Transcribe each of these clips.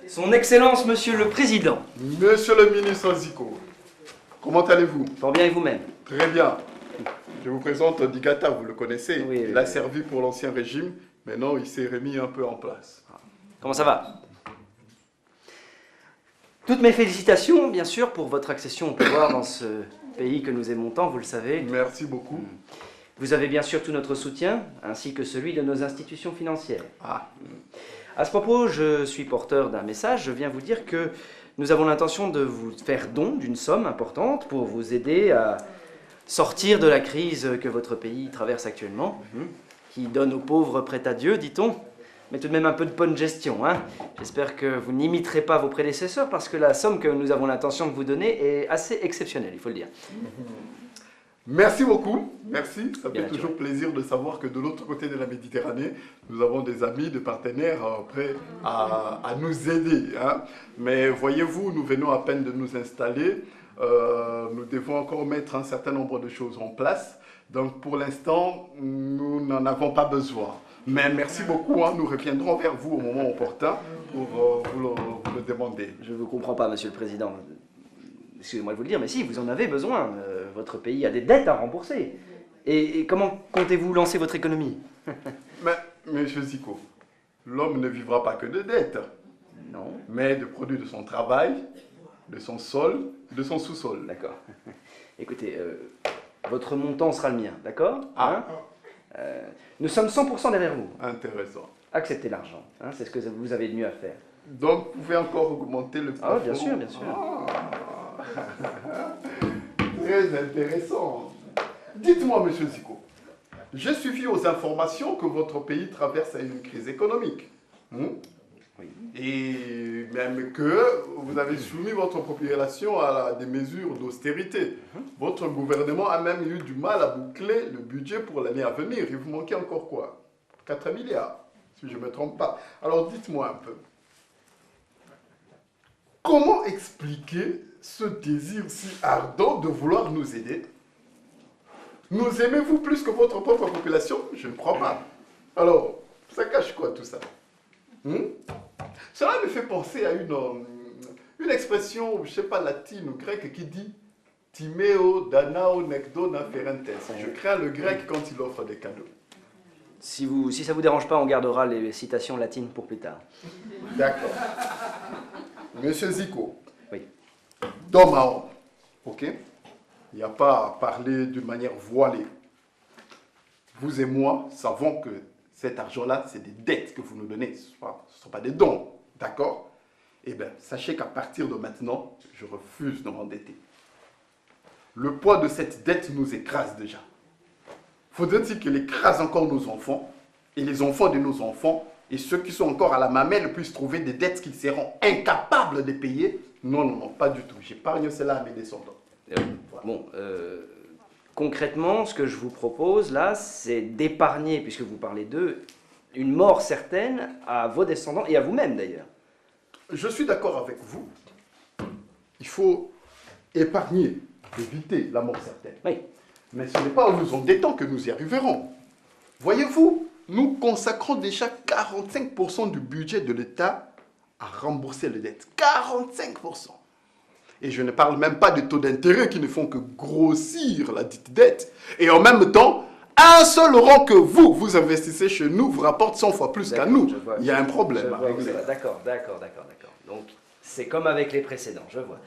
Son Excellence, Monsieur le Président. Monsieur le ministre Zico, comment allez-vous? Fort bien et vous-même? Très bien. Je vous présente Digata, vous le connaissez. Oui, il a servi pour l'ancien régime, maintenant il s'est remis un peu en place. Comment ça va? Toutes mes félicitations, bien sûr, pour votre accession au pouvoir dans ce pays que nous aimons tant, vous le savez. Merci beaucoup. Vous avez bien sûr tout notre soutien, ainsi que celui de nos institutions financières. À ce propos, je suis porteur d'un message. Je viens vous dire que nous avons l'intention de vous faire don d'une somme importante pour vous aider à sortir de la crise que votre pays traverse actuellement, qui donne aux pauvres prêt à Dieu, dit-on, mais tout de même un peu de bonne gestion. Hein. J'espère que vous n'imiterez pas vos prédécesseurs, parce que la somme que nous avons l'intention de vous donner est assez exceptionnelle, il faut le dire. Merci beaucoup, merci. Ça Bien fait toujours plaisir de savoir que de l'autre côté de la Méditerranée, nous avons des amis, des partenaires prêts à nous aider. Hein. Mais voyez-vous, nous venons à peine de nous installer. Nous devons encore mettre un certain nombre de choses en place. Donc pour l'instant, nous n'en avons pas besoin. Mais merci beaucoup, hein. Nous reviendrons vers vous au moment opportun pour vous le demander. Je ne vous comprends pas, Monsieur le Président. Excusez-moi de vous le dire, mais si, vous en avez besoin. Votre pays a des dettes à rembourser. Et comment comptez-vous lancer votre économie? Mais, Monsieur Zico, l'homme ne vivra pas que de dettes. Non. Mais de produits de son travail, de son sol, de son sous-sol. D'accord. Écoutez, votre montant sera le mien, d'accord? Nous sommes 100% derrière vous. Intéressant. Acceptez l'argent, hein, c'est ce que vous avez de mieux à faire. Donc, vous pouvez encore augmenter le plafond? Ah, bien sûr, bien sûr. Très intéressant. Dites-moi, Monsieur Zico, j'ai suivi aux informations que votre pays traverse une crise économique. Oui. Et même que vous avez soumis votre population à des mesures d'austérité. Votre gouvernement a même eu du mal à boucler le budget pour l'année à venir. Il vous manquait encore quoi? 4 milliards, si je ne me trompe pas. Alors dites-moi un peu. Comment expliquer ce désir si ardent de vouloir nous aider? Nous aimez-vous plus que votre propre population? Je ne crois pas. Alors, ça cache quoi tout ça? Cela me fait penser à une expression, je ne sais pas, latine ou grecque qui dit « Timeo danao nekdo naferentes ». Je crains le grec quand il offre des cadeaux. Si ça ne vous dérange pas, on gardera les citations latines pour plus tard. D'accord. Monsieur Zico, oui. D'homme à homme, ok? Il n'y a pas à parler d'une manière voilée. Vous et moi savons que cet argent-là, c'est des dettes que vous nous donnez. Ce ne sont pas des dons, d'accord? Eh bien, sachez qu'à partir de maintenant, je refuse de m'endetter. Le poids de cette dette nous écrase déjà. Faudrait-il qu'il écrase encore nos enfants, et les enfants de nos enfants, et ceux qui sont encore à la mamelle puissent trouver des dettes qu'ils seront incapables de payer? Non, non, non, pas du tout. J'épargne cela à mes descendants. Bon, concrètement, ce que je vous propose là, c'est d'épargner, puisque vous parlez d'eux, une mort certaine à vos descendants et à vous-même d'ailleurs. Je suis d'accord avec vous. Il faut épargner, éviter la mort certaine. Oui. Mais ce n'est pas en nous endettant que nous y arriverons. Voyez-vous, nous consacrons déjà 45% du budget de l'État à rembourser les dettes. 45%. Et je ne parle même pas des taux d'intérêt qui ne font que grossir la dite dette. Et en même temps, un seul euro que vous investissez chez nous vous rapporte 100 fois plus qu'à nous. Il y a un problème à régler. D'accord. Donc, c'est comme avec les précédents, je vois.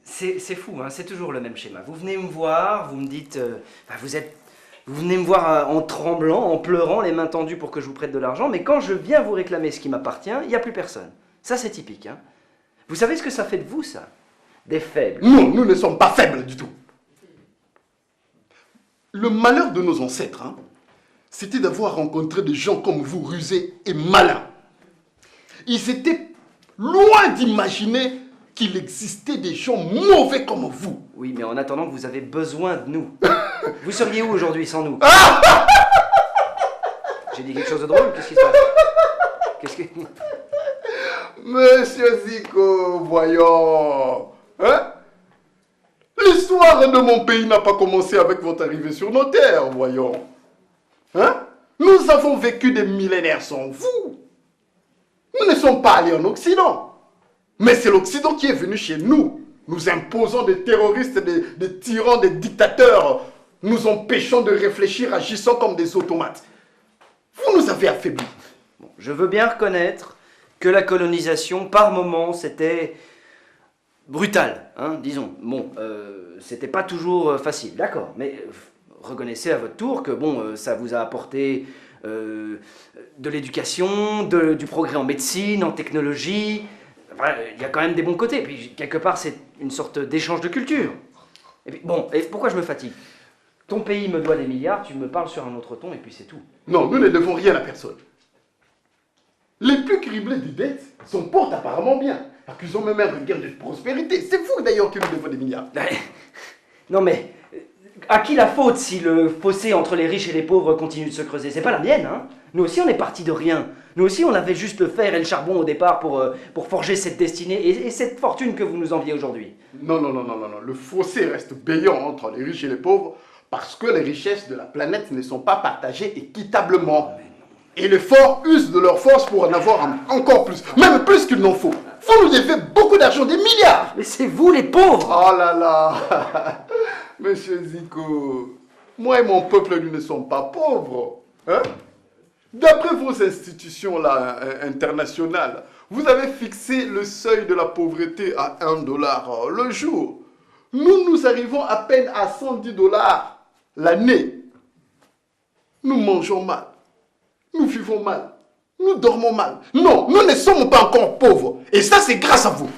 C'est fou, hein, c'est toujours le même schéma. Vous venez me voir, vous me dites... vous venez me voir en tremblant, en pleurant, les mains tendues pour que je vous prête de l'argent, mais quand je viens vous réclamer ce qui m'appartient, il n'y a plus personne. Ça, c'est typique, hein. Vous savez ce que ça fait de vous, ça? Des faibles. Non, nous ne sommes pas faibles du tout. Le malheur de nos ancêtres, hein, c'était d'avoir rencontré des gens comme vous, rusés et malins. Ils étaient loin d'imaginer qu'il existait des gens mauvais comme vous. Oui, mais en attendant, vous avez besoin de nous. Vous seriez où aujourd'hui sans nous? J'ai dit quelque chose de drôle? Qu'est-ce qui se passe? Qu'est-ce que... Monsieur Zico, voyons. Hein? L'histoire de mon pays n'a pas commencé avec votre arrivée sur nos terres, voyons. Hein? Nous Nous avons vécu des millénaires sans vous. Nous ne sommes pas allés en Occident. Mais c'est l'Occident qui est venu chez nous, nous imposant des terroristes, des tyrans, des dictateurs, nous empêchant de réfléchir, agissant comme des automates. Vous nous avez affaiblis. Bon, je veux bien reconnaître que la colonisation, par moments, c'était brutal, hein, disons. Bon, c'était pas toujours facile, d'accord, mais reconnaissez à votre tour que, bon, ça vous a apporté de l'éducation, du progrès en médecine, en technologie. Enfin, il y a quand même des bons côtés. Puis, quelque part, c'est une sorte d'échange de culture. Et puis, bon, et pourquoi je me fatigue? Ton pays me doit des milliards, tu me parles sur un autre ton, et puis c'est tout. Non, nous ne devons rien à personne. Les plus criblés des dettes s'en portent apparemment bien, accusant même un regain de prospérité. C'est vous d'ailleurs qui nous devons des milliards. Non mais, à qui la faute si le fossé entre les riches et les pauvres continue de se creuser? C'est pas la mienne, hein. Nous aussi on est partis de rien. Nous aussi on avait juste le fer et le charbon au départ pour forger cette destinée et cette fortune que vous nous enviez aujourd'hui. Non. Le fossé reste béant entre les riches et les pauvres parce que les richesses de la planète ne sont pas partagées équitablement. Et les forts usent de leur force pour en avoir encore plus, même plus qu'il n'en faut. Vous nous devez beaucoup d'argent, des milliards. Mais c'est vous les pauvres. Oh là là. Monsieur Zico, moi et mon peuple, nous ne sommes pas pauvres. Hein? D'après vos institutions là, internationales, vous avez fixé le seuil de la pauvreté à $1 le jour. Nous arrivons à peine à $110 l'année. Nous mangeons mal. Nous vivons mal. Nous dormons mal. Non, nous ne sommes pas encore pauvres. Et ça, c'est grâce à vous.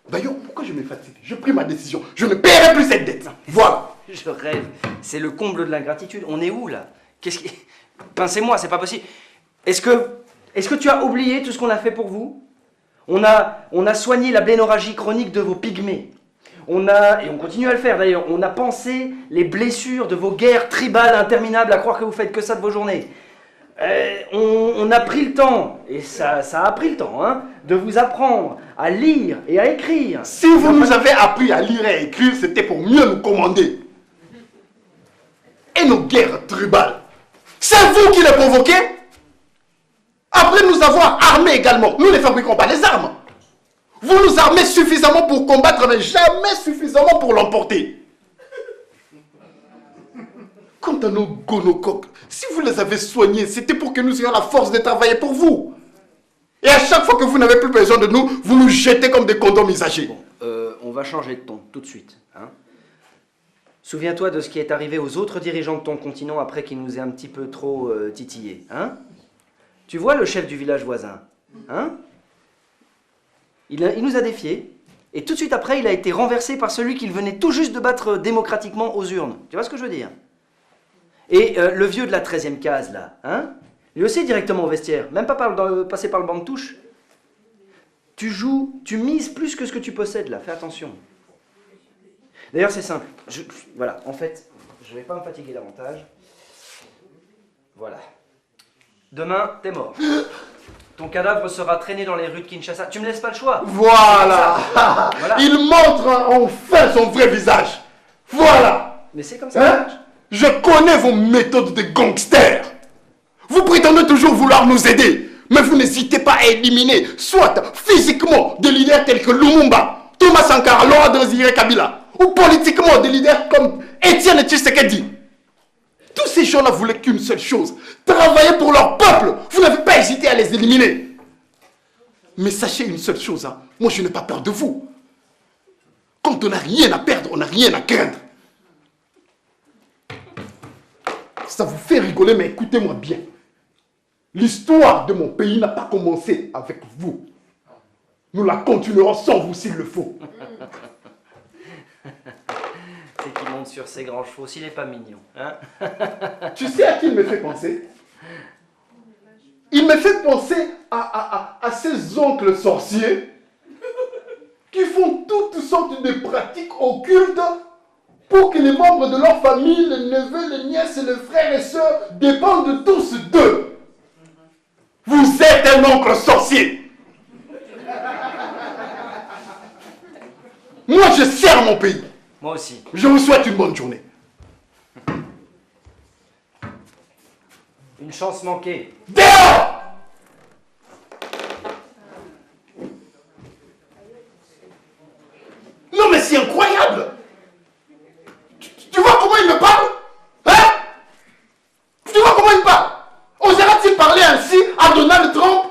D'ailleurs, pourquoi je me fatigue? Je pris ma décision. Je ne paierai plus cette dette. Voilà. Je rêve. C'est le comble de l'ingratitude. On est où, là? Qu'est-ce qui... Pincez-moi, c'est pas possible. Est-ce que tu as oublié tout ce qu'on a fait pour vous? On a soigné la blénorragie chronique de vos pygmées. Et on continue à le faire d'ailleurs, on a pansé les blessures de vos guerres tribales interminables à croire que vous faites que ça de vos journées. On a pris le temps, et ça a pris le temps, hein, de vous apprendre à lire et à écrire. Si vous nous avez appris à lire et à écrire, c'était pour mieux nous commander. Et nos guerres tribales, c'est vous qui les provoquez? Après nous avoir armés également, nous ne fabriquons pas les armes. Vous nous armez suffisamment pour combattre, mais jamais suffisamment pour l'emporter. Quant à nos gonocoques, si vous les avez soignés, c'était pour que nous ayons la force de travailler pour vous. Et à chaque fois que vous n'avez plus besoin de nous, vous nous jetez comme des condoms usagés. Bon, on va changer de ton, tout de suite. Hein. Souviens-toi de ce qui est arrivé aux autres dirigeants de ton continent après qu'ils nous aient un petit peu trop titillés. Hein. Tu vois le chef du village voisin, hein? Il nous a défiés, et tout de suite après, il a été renversé par celui qu'il venait tout juste de battre démocratiquement aux urnes. Tu vois ce que je veux dire? Et le vieux de la 13e case, là, hein? Lui aussi directement au vestiaire, même pas passer par le banc de touche. Tu mises plus que ce que tu possèdes, là, fais attention. D'ailleurs, c'est simple. Voilà, en fait, je vais pas me fatiguer davantage. Voilà. Demain, t'es mort. Ton cadavre sera traîné dans les rues de Kinshasa. Tu me laisses pas le choix. Voilà. Voilà. Il montre enfin son vrai visage. Voilà. Mais c'est comme ça. Hein? Je connais vos méthodes de gangsters. Vous prétendez toujours vouloir nous aider, mais vous n'hésitez pas à éliminer, soit physiquement, des leaders tels que Lumumba, Thomas Sankara, Laurent Désiré Kabila, ou politiquement des leaders comme Étienne Tshisekedi. Tous ces gens-là voulaient qu'une seule chose, travailler pour leur peuple. Vous n'avez pas hésité à les éliminer. Mais sachez une seule chose, hein. Moi je n'ai pas peur de vous. Quand on n'a rien à perdre, on n'a rien à craindre. Ça vous fait rigoler, mais écoutez-moi bien. L'histoire de mon pays n'a pas commencé avec vous. Nous la continuerons sans vous s'il le faut. C'est qu'il monte sur ses grands chevaux, s'il n'est pas mignon. Hein? Tu sais à qui il me fait penser? Il me fait penser à ces oncles sorciers qui font toutes sortes de pratiques occultes pour que les membres de leur famille, les neveux, les nièces, les frères et sœurs dépendent tous d'eux. Vous êtes un oncle sorcier. Moi, je sers mon pays. Moi aussi. Je vous souhaite une bonne journée. Une chance manquée. Dehors! Non mais c'est incroyable! Tu vois comment il me parle? Hein? Tu vois comment il parle? Oserait-il parler ainsi à Donald Trump?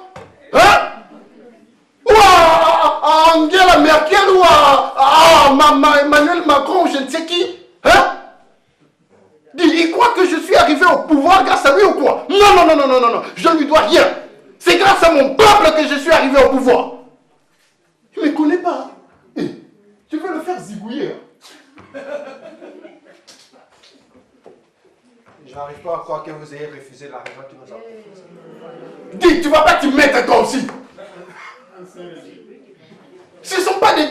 Hein? Ou à Angela Merkel ou à Emmanuel Macron ou je ne sais qui? Hein? Il croit que je suis arrivé au pouvoir grâce à lui ou quoi? Non, non, non, non, non, non, non, je ne lui dois rien. C'est grâce à mon peuple que je suis arrivé au pouvoir. Tu ne me connais pas. Hey, tu veux le faire zigouiller. Hein? Je n'arrive pas à croire que vous ayez refusé l'argent qui nous a proposé. Dis, tu ne vas pas t'y mettre toi aussi. Ce ne sont pas des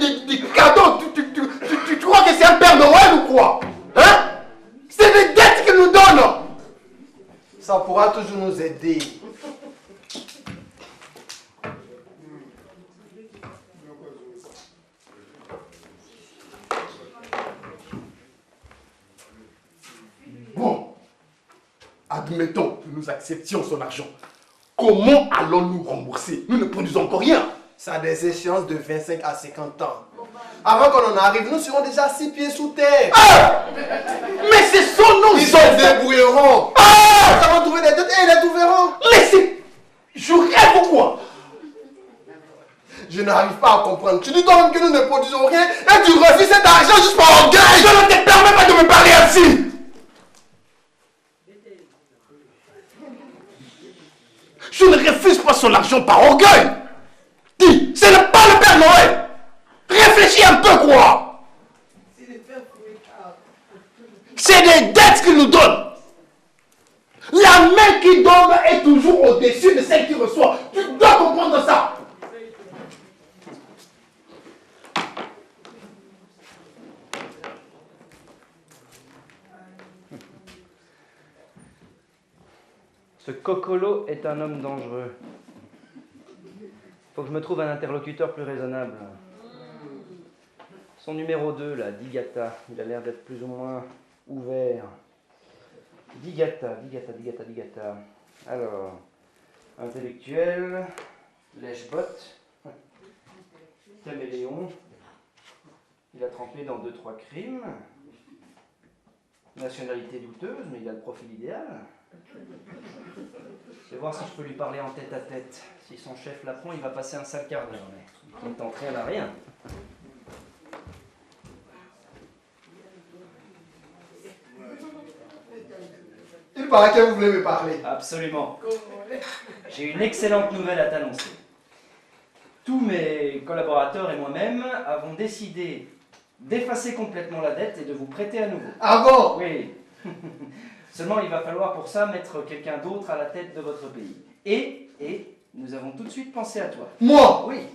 cadeaux. Tu crois que c'est un Père Noël ou quoi? Hein? C'est des dettes qu'il nous donne. Ça pourra toujours nous aider. Bon, admettons que nous acceptions son argent. Comment allons-nous rembourser? Nous ne produisons encore rien. Ça a des échéances de 25 à 50 ans. Avant qu'on en arrive, nous serons déjà 6 pieds sous terre. Ah! Mais ce sont nos Ils se débrouilleront. Ah! Nous avons trouvé des dettes et ils les trouveront. Mais c'est... Je rêve ou quoi? Je n'arrive pas à comprendre. Tu dis toi-même que nous ne produisons rien et tu refuses cet argent juste par orgueil. Je ne te permets pas de me parler ainsi. Je ne refuse pas son argent par orgueil. Dis, ce n'est pas le Père Noël. Réfléchis un peu, quoi. C'est des dettes qu'il nous donne. La main qui donne est toujours au-dessus de celle qui reçoit. Tu dois comprendre ça. Ce Cocolo est un homme dangereux. Faut que je me trouve un interlocuteur plus raisonnable. Son numéro 2, là, Digata, il a l'air d'être plus ou moins ouvert. Digata. Alors, intellectuel, lèche-botte, caméléon, il a trempé dans 2-3 crimes, nationalité douteuse, mais il a le profil idéal. Je vais voir si je peux lui parler en tête à tête. Si son chef l'apprend, il va passer un sale quart d'heure, mais il ne tente rien à rien. Il paraît que vous voulez me parler. Absolument. J'ai une excellente nouvelle à t'annoncer. Tous mes collaborateurs et moi-même avons décidé d'effacer complètement la dette et de vous prêter à nouveau. Ah bon? Oui. Seulement, il va falloir pour ça mettre quelqu'un d'autre à la tête de votre pays. Et nous avons tout de suite pensé à toi. Moi? Oui,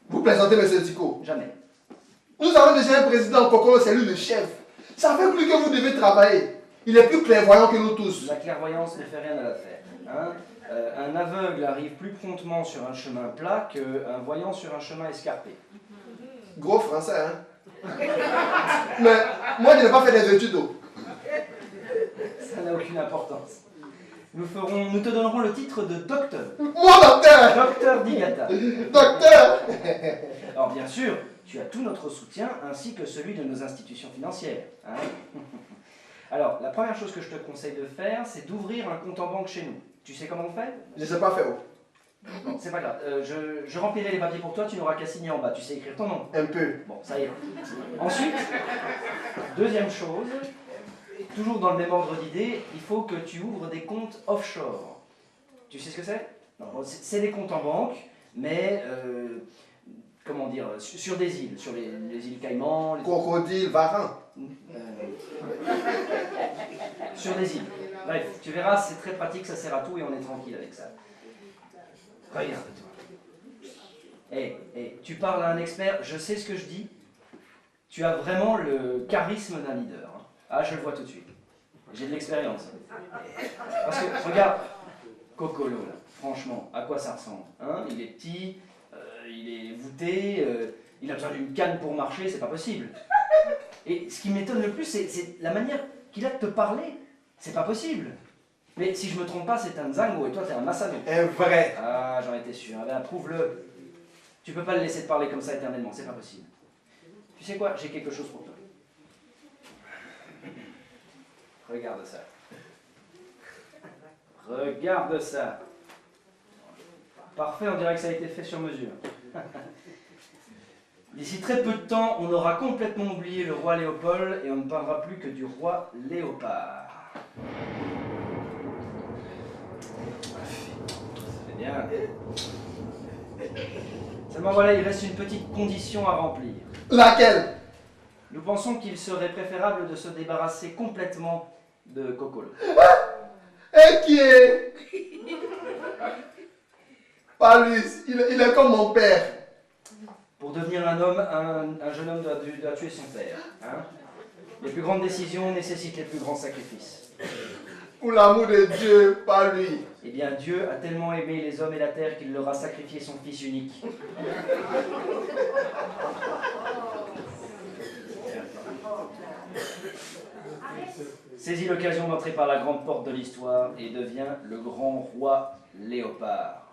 Vous plaisantez, monsieur Tico. jamais. Nous avons déjà un président Kokolo, c'est lui le chef. Ça fait plus que vous devez travailler. Il est plus clairvoyant que nous tous. La clairvoyance ne fait rien à l'affaire. Hein. Un aveugle arrive plus promptement sur un chemin plat qu'un voyant sur un chemin escarpé. Gros français, hein? Mais moi, je n'ai pas fait des études. Ça n'a aucune importance. Nous te donnerons le titre de docteur. Moi, docteur! Docteur Digata. Docteur! Alors bien sûr, tu as tout notre soutien ainsi que celui de nos institutions financières. Hein. Alors, la première chose que je te conseille de faire, c'est d'ouvrir un compte en banque chez nous. Tu sais comment on fait? Je ne sais pas faire. Bon, c'est pas grave. Je remplirai les papiers pour toi, tu n'auras qu'à signer en bas. Tu sais écrire ton nom? Un peu. Bon, ça ira. Ensuite, deuxième chose, toujours dans le même ordre d'idée, il faut que tu ouvres des comptes offshore. Tu sais ce que c'est? C'est des comptes en banque, mais comment dire, sur des îles, sur les îles Caïmans, Crocodile, varan. sur des îles. Bref, tu verras, c'est très pratique, ça sert à tout et on est tranquille avec ça. Regarde-toi. Eh, tu parles à un expert, je sais ce que je dis. Tu as vraiment le charisme d'un leader. Hein. Ah, je le vois tout de suite. J'ai de l'expérience. Parce que, regarde, Cocolo, là, franchement, à quoi ça ressemble hein? Il est petit, il est voûté, il a besoin d'une canne pour marcher, c'est pas possible. Et ce qui m'étonne le plus, c'est la manière qu'il a de te parler. C'est pas possible. Mais si je me trompe pas, c'est un Zango et toi t'es un Masano. Un vrai. Ah, j'en étais sûr. Eh bien, prouve-le. Tu peux pas le laisser te parler comme ça éternellement, c'est pas possible. Tu sais quoi, j'ai quelque chose pour toi. Regarde ça. Regarde ça. Parfait, on dirait que ça a été fait sur mesure. D'ici très peu de temps, on aura complètement oublié le roi Léopold et on ne parlera plus que du roi Léopard. C'est bien. Seulement voilà, il reste une petite condition à remplir. Laquelle? Nous pensons qu'il serait préférable de se débarrasser complètement de Cocolo. Et qui est? Pas lui, il est comme mon père. Pour devenir un homme, un jeune homme doit tuer son père. Hein? Les plus grandes décisions nécessitent les plus grands sacrifices. Pour l'amour de Dieu, pas lui. Eh bien, Dieu a tellement aimé les hommes et la terre qu'il leur a sacrifié son Fils unique. Saisis l'occasion d'entrer par la grande porte de l'histoire et deviens le grand roi Léopard.